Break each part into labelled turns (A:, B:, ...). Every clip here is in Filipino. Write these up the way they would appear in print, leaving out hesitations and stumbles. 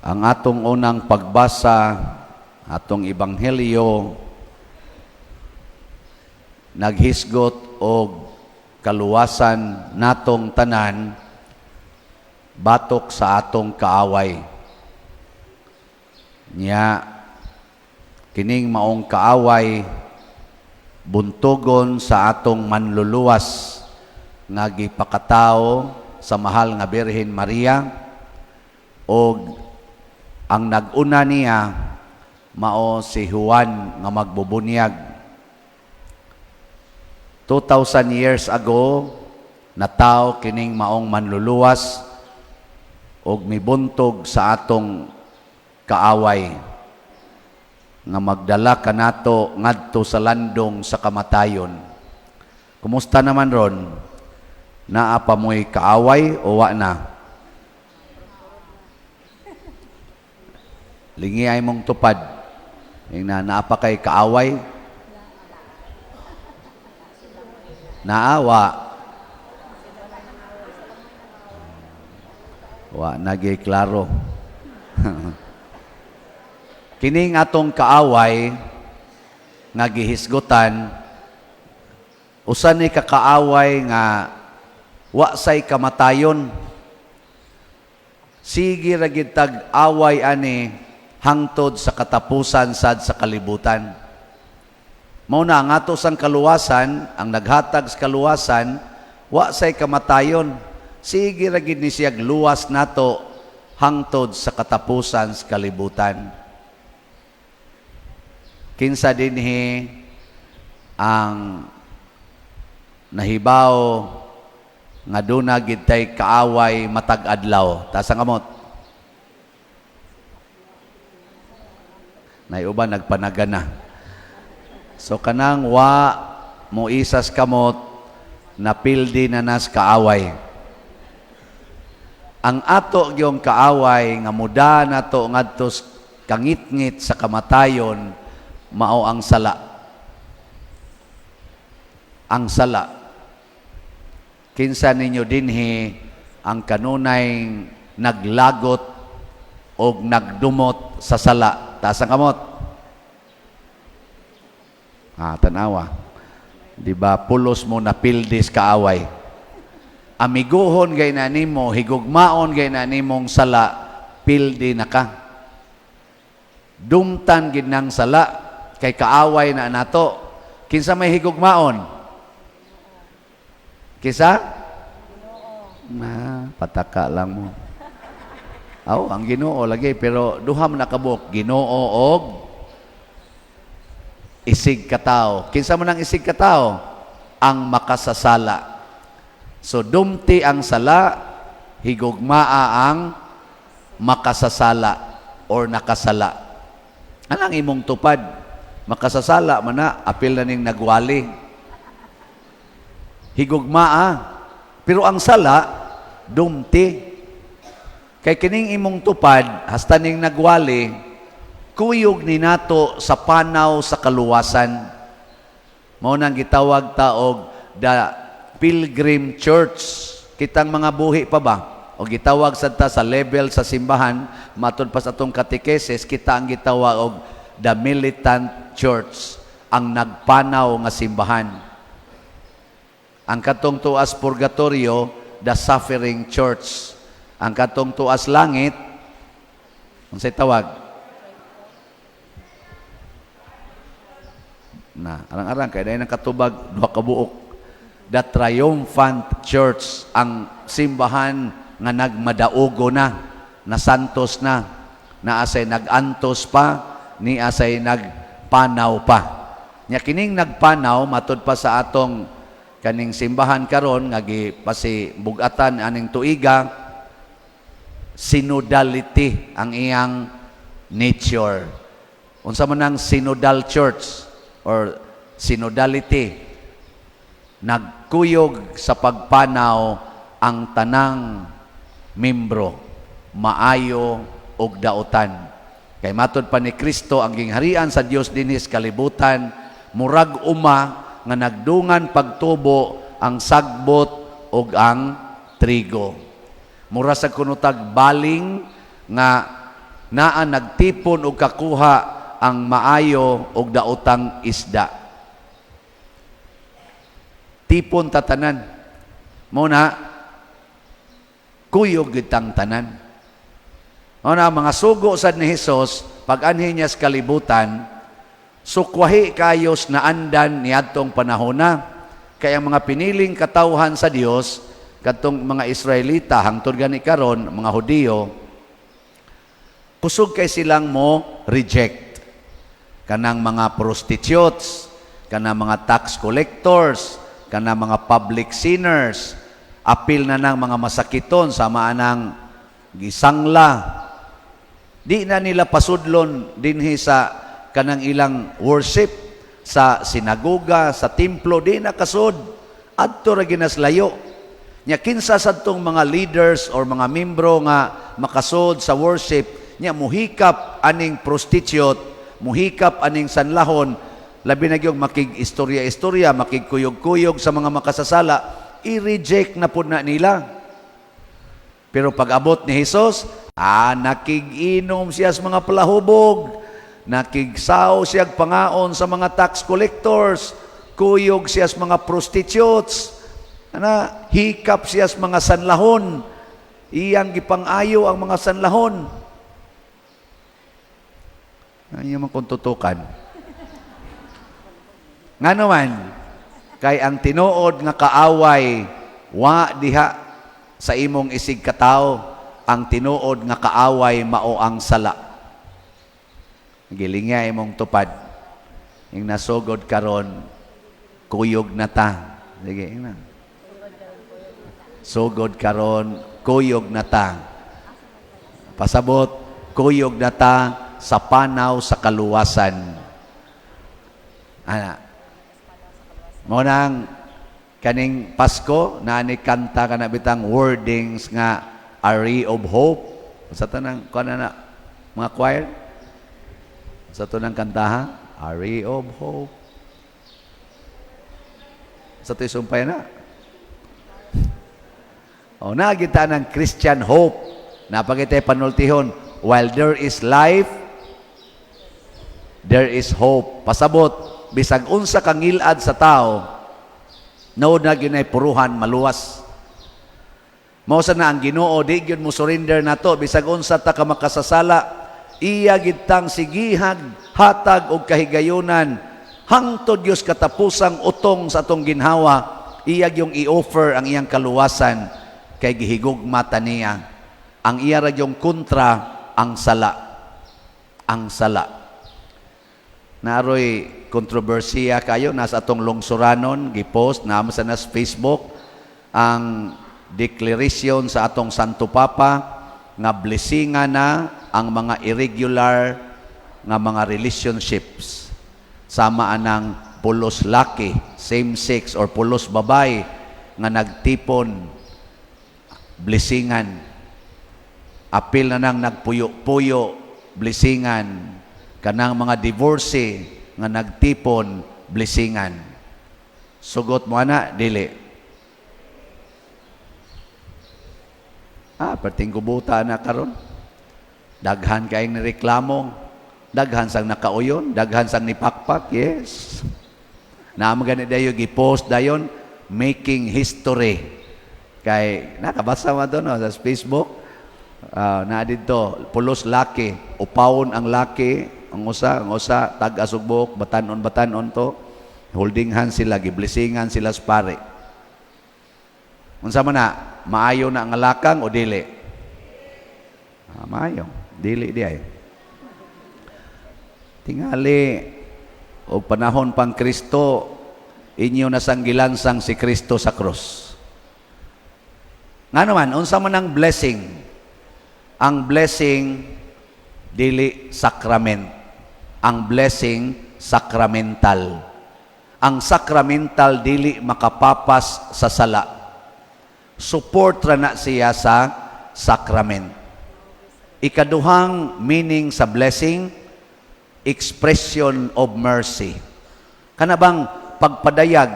A: Ang atong unang pagbasa, atong ebanghelyo, naghisgot og kaluwasan natong tanan batok sa atong kaaway. Nya kining maong kaaway buntogon sa atong manluluwas nga gipakatao sa mahal nga Birhen Maria, og ang nag-una niya mao si Juan nga magbubunyag. 2,000 years ago nataw kining maong manluluwas og mibuntog sa atong kaaway nga magdala kanato ngadto sa landong sa kamatayon. Kumusta naman ron? Naa pa mo'y kaaway o wa na? Lingi ay mong tupad. Naa pa kay kaaway? Naawa. Wa nagay klaro. Kining atong kaaway nga gihisgutan, usa ni kakaaway nga wa say kamatayon. Sige ra gid tag away ani hangtod sa katapusan sad sa kalibutan. Mao na ang ato sang kaluwasan, ang naghatag sa kaluwasan, wa say kamatayon. Sige ra gid ni siya luwas nato hangtod sa katapusan sa kalibutan. Kinsa dinhi ang nahibaw nga duna gid tay kaaway matag adlaw. Taas ang kamot. Naiuban nagpanagana. So kanang wa mo isas kamot napildi na nas kaaway. Ang ato gyung kaaway nga muda nato ngadto kangitngit sa kamatayon mao ang sala. Ang sala. Kinsa ninyo dinhi ang kanunay naglagot o nagdumot sa sala. Taas ang kamot. Tanawa. Diba, pulos mo na pildis kaaway. Amiguhon gay na nimo, higugmaon gay na nimong sala, pildi na ka. Dumtan gid nang sala, kay kaaway na nato. Kinsa may higugmaon? Kisa? Pataka lang mo. Ang Ginoo lagi, pero duha man nakabuk, Ginoo og isig katao. Kinsa man ang isig katao? Ang makasasala. So dumti ang sala, higugmaa ang makasasala or nakasala. Anang imong tupad? Makasasala man na, apil na ning nagwali. Higugmaa. Pero ang sala, dumti. Kay kining imong tupad, hasta ning nagwali, kuyog ni nato sa panaw sa kaluwasan. Mao nang gitawag ta og the Pilgrim Church. Kitang mga buhi pa ba? O gitawag sad ta sa level sa simbahan, matud pa sa atong katekesis, kita ang gitawag og the Militant Church, ang nagpanaw nga simbahan. Ang katong tuas purgatorio, the Suffering Church. Ang katong tuas langit, unsay tawag? Arang-arang kay dahil ng katubag, duha ka buok. The Triumphant Church, ang simbahan nga nagmadaugo na santos na asay nagantos pa, ni asay nagpanaw pa. Nya kining nagpanaw, matud pa sa atong kaning simbahan karon nga gipasibugatan aning tuiga, synodality ang iyang nature. Unsa man ang synodal church or synodality? Nagkuyog sa pagpanaw ang tanang membro, maayo og dautan. Kay matud pa ni Kristo, ang gingharian sa Dios dinhis kalibutan, murag uma nga nagdungan pagtubo ang sagbot og ang trigo. Mura sa kunutag baling nga naa nagtipon og kakuha ang maayo og daotang isda. Tipon tatanan. Muna, kuyog gitang tanan. Muna, mga sugo sad ni Hesus, pag-anhin niya sa kalibutan, sukwahi kayos na andan niadtong panahona. Kaya mga piniling katawhan sa Dios, katong mga Israelita, hangtod gani karon, mga Hudiyo, kusog kay silang mo reject. Kanang mga prostitutes, kanang mga tax collectors, kanang mga public sinners, apil na ng mga masakiton, samaan ng gisangla. Di na nila pasudlon dinhi sa kanang ilang worship, sa sinagoga, sa templo, di na kasud. Adto ra ginaslayo. Nya kinsa sadtong mga leaders or mga membro nga makasud sa worship, nya muhikap aning prostitute, muhikap aning sanlahon, labi na yung makig-istorya-istorya, makigkuyog-kuyog sa mga makasasala, i-reject na po na nila. Pero pag abot ni Jesus, nakig-inom siya sa mga palahubog, nakigsaw siya pangaon sa mga tax collectors, kuyog siya sa mga prostitutes, hikap siya sa mga sanlahon, iyang gipang-ayo ang mga sanlahon. Ayaw man kung tutukan. Nga naman, kay ang tinuod nga kaaway, wa diha sa imong isig katao, ang tinuod nga kaaway mao ang sala. Gilingya imong tupad. Yung nasugod karon, kuyog na ta. Sige, ina. Sugod karon, kuyog na ta. Pasabot, kuyog na ta sa panaw sa kaluwasan. Munang kaning Pasko, na kanta ka na bitang wordings nga A Ray of Hope. Sa tanang, na mga choir? Sa ito ng kantaha, A Ray of Hope. Sa ito isumpay na. Nakita ng Christian hope. Napagitay panultihon, while there is life, there is hope. Pasabot, bisag unsa kang ngilad sa tao, naod na ginay puruhan maluwas. Mao sa na ang Ginoo, di gyud mo surrender nato bisag unsa ta ka makasasala, iya gitang sigihag, hatag og kahigayunan hangtod Dios katapusang utong sa atong ginhawa, iya yung i-offer ang iyang kaluwasan kay gihigugma ta niya. Ang iya ra yung kontra ang sala. Ang sala. Naroy kontrobersiya kayo, nasa atong lungsuranon, gipost, naman sa nas Facebook, ang declaration sa atong Santo Papa, nga blessingan na ang mga irregular nga mga relationships. Sama anang pulos laki, same-sex, or pulos babay, nga nagtipon, blessingan. Apil na nang nagpuyo-puyo, blessingan. Kanang mga divorce nga nagtipon, blessingan. Sugot mo ana, dili. Perting kubuta na karon. Daghan kaing nireklamo, daghan sang nakauyon, daghan sang nipakpak, yes. Naamagani dayo gipost dayon, making history. Kay nakabasa mo doon sa Facebook, na dito, pulos laki, upawon ang laki, ang usa tag-asugbok, batanon to, holding hands sila, giblessingan sila sa pare. Unsa man na, maayo na ang lakang o dili? Maayo, dili di ay. Tingali, o panahon pang Kristo, inyo nasanggilansang si Kristo sa krus. Nga naman, unsa man ang blessing? Ang blessing, dili sakrament. Ang blessing, sakramental. Ang sakramental, dili makapapas sa sala. Support ra na siya sa sakrament. Ikaduhang meaning sa blessing, expression of mercy. Kanabang pagpadayag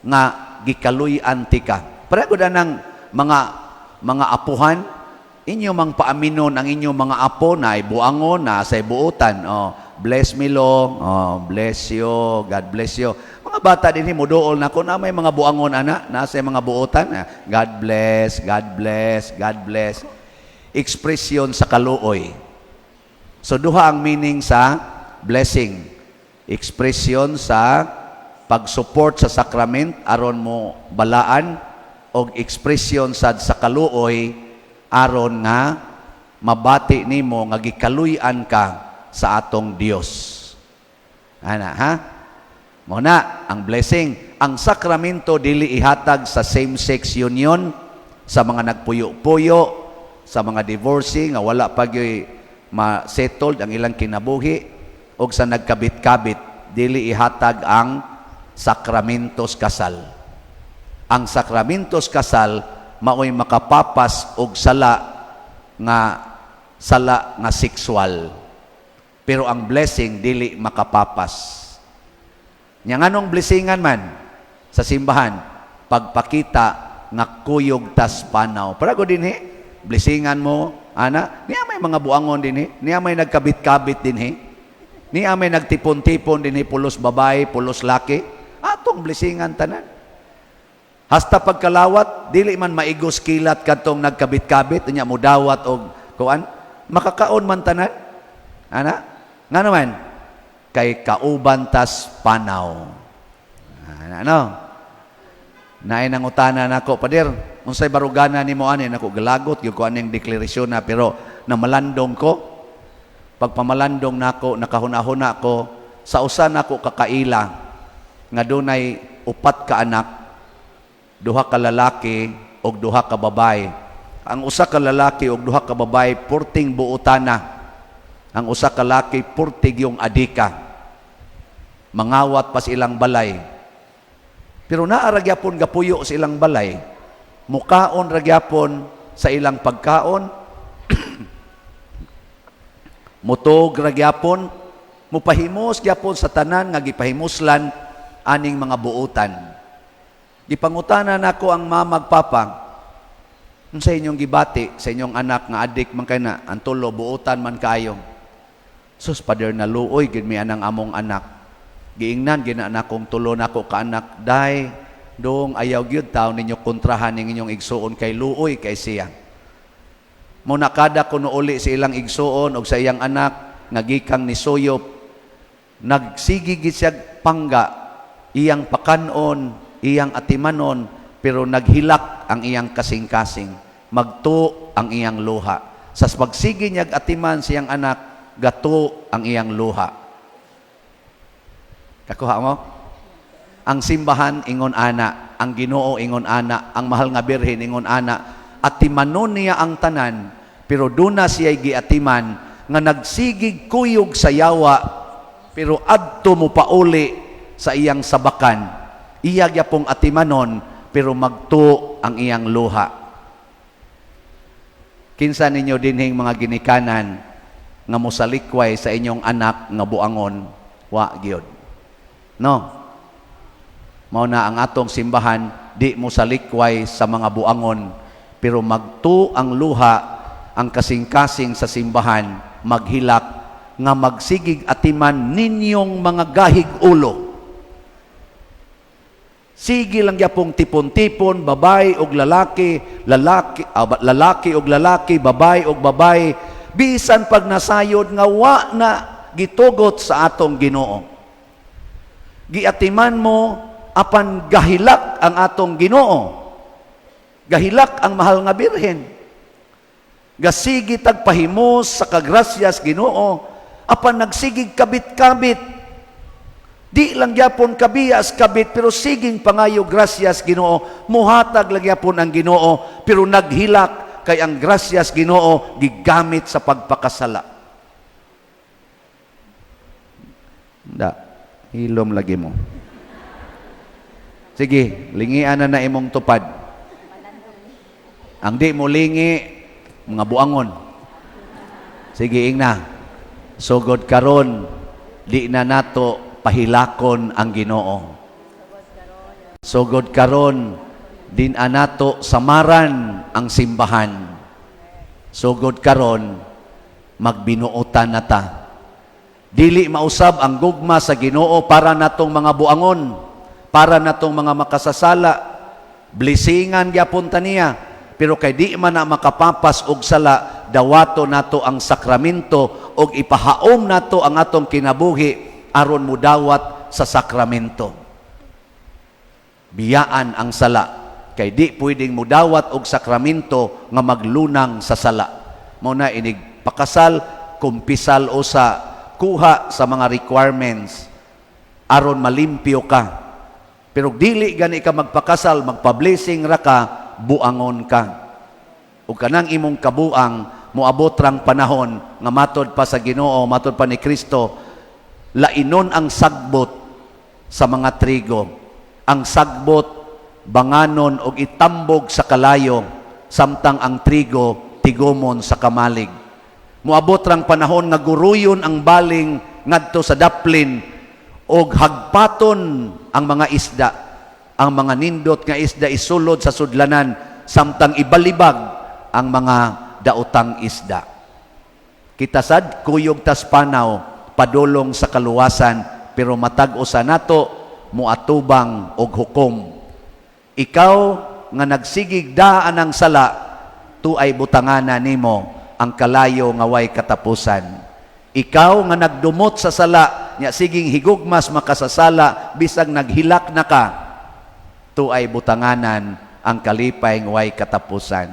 A: nga gikaluy-an ti ka. Pareho na ng mga apuhan, inyo mang paaminon ang inyong mga apo na ay buangon na sa buutan. Oh, bless me Lo, oh, bless you, God bless you. Mga bata din muduol na ko na may mga buangon ana na sa mga buutan. God bless, God bless, God bless. Ekspresyon sa kaluoy. So duha ang meaning sa blessing. Ekspresyon sa pag-support sa sakrament aron mo balaan og ekspresyon sa kaluoy aron nga mabati nimo nga gikaluy-an ka sa atong Dios. Ana ha? Muna ang blessing, ang sakramento dili ihatag sa same-sex union, sa mga nagpuyo-puyo, sa mga divorcee nga wala pa gyud ma-settled ang ilang kinabuhi, o sa nagkabit-kabit, dili ihatag ang sakramentos kasal. Ang sakramentos kasal maoy makapapas og sala nga sexual. Pero ang blessing dili makapapas. Nya nganong blessingan man sa simbahan pagpakita nga kuyog tas panaw. Para ko dinhi blessingan mo ana, niya may mga buangon dinhi, niya may nagkabit-kabit dinhi. Niya may nagtipon-tipon dinhi pulos babae, pulos laki. Atong blessingan tanan. Hasta pagkalawat, dili man maigos kilat kadtong nagkabit-kabit, niya mo dawat og kuan, makakaon man tanan. Ana? Nga naman, kay kauban tas panaw. Ano? Naay nangutana nako, Pader, unsay barugana nimo ani nako galagot gyud ko aning deklarasyon na pero namalandong ko. Pagpamalandong nako, nakahuna-huna ko sa usa nako kakaila nga dunay 4 ka anak, 2 ka lalaki og 2 ka babae. Ang usa ka lalaki og 2 ka babae purting buutana. Ang usa ka lalaki purtig yung adika. Mangawat pa sa ilang balay. Pero naara gyapon gapuyo sa ilang balay. Mukaon ra gyapon sa ilang pagkaon. Mutog ra gyapon, mupahimos gyapon sa tanan nga gipahimuslan aning mga buutan. Gipangutana nako ang mama papa, sa inyong gibati sa inyong anak nga adik man kay na ang tulo buutan man kayo. Sus Pader na luoy gid mi anang among anak. Giingnan gina akong tulo nako ka anak, day dong ayaw gyud taw ninyo kontrahan ning inyong igsuon kay luoy kay siya. Mo nakada kuno uli sa ilang igsuon og sa iyang anak nga gikang ni Suyop, nagsigi gid siya pangga, iyang pakanon, iyang atimanon, pero naghilak ang iyang kasing-kasing, magto ang iyang luha. Sa pagsigi niya atiman siyang anak, gato ang iyang luha. Kakuha mo? Ang simbahan ingon ana, ang Ginoo ingon ana, ang mahal nga birhen ingon ana, atimanon niya ang tanan, pero duna siya giatiman nga nagsigig kuyog sa yawa, pero adto mo pauli sa iyang sabakan. Iya gyapong atimanon, pero magto ang iyang luha. Kinsa ninyo dinhing mga ginikanan nga mosalikway sa inyong anak nga buangon, wa gyud. No? Mao na ang atong simbahan, di mosalikway sa mga buangon, pero magto ang luha, ang kasing-kasing sa simbahan, maghilak, nga magsigig atiman ninyong mga gahig ulo. Sige lang gyapong tipon-tipon, babae og lalaki, lalaki og lalaki, babae og babae, bisan pag nasayod nga wa na gitugot sa atong Ginoo. Giatiman mo apan gahilak ang atong Ginoo. Gahilak ang mahal nga birhen. Gasigi tagpahimos sa kagrasyas Ginoo, apan nagsigig kabit-kabit. Di lang gyapon kabiyas kabit, pero siging pangayo grasyas Ginoo, muhatag lang gyapon ang Ginoo, pero naghilak kay ang grasyas Ginoo gigamit sa pagpakasala. Da, hilom lagi mo. Sige, lingian na imong tupad. Ang di mo lingi, mga buangon. Sige, ingna. Sugod karon, di na nato pahilakon ang Ginoo. Sugod karon, din anato samaran ang simbahan. Sugod karon magbinuotan na ta. Dili mausab ang gugma sa Ginoo para natong mga buangon, para natong mga makasasala. Blisingan gyapon ta niya, pero kay di man na makapapas og sala, dawato nato ang sakramento og ipahaom nato ang atong kinabuhi aron mudawat sa sakramento. Biyaan ang sala, kay di pwedeng mudawat og sakramento nga maglunang sa sala. Mao na inig pakasal, kumpisal usa, kuha sa mga requirements aron malimpyo ka. Pero dili gani ka magpakasal, magpa-blessing ra ka, buangon ka. Ug kanang imong kabuang moabot rang panahon nga matod pa sa Ginoo, matod pa ni Kristo, lainon ang sagbot sa mga trigo. Ang sagbot banganon og itambog sa kalayo, samtang ang trigo tigomon sa kamalig. Moabot rang panahon nga guruyon ang baling ngadto sa daplin og hagpaton ang mga isda. Ang mga nindot nga isda isulod sa sudlanan, samtang ibalibag ang mga daotang isda. Kita sad kuyog tas panaw padulong sa kaluwasan, pero matag usa nato muatubang og hukom. Ikaw nga nagsigig daan ang sala, tuay butangana nimo ang kalayo nga way katapusan. Ikaw nga nagdumot sa sala, nya siging higugmas makasasala, bisag naghilak na ka, tuay butanganan ang kalipay nga way katapusan.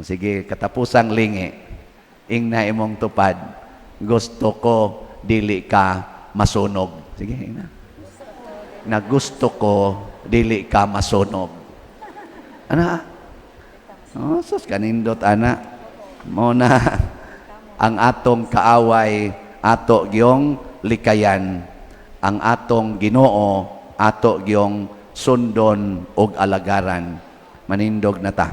A: Sige, katapusang lingi, ingna imong tupad, gusto ko dili ka masunog. Sige, ingna. Na gusto ko dili ka masunog. Ana? Oh, sus kanindot ana. Mao na ang atong kaaway, ato giyong likayan. Ang atong Ginoo, ato giyong sundon og alagaran. Manindog na ta.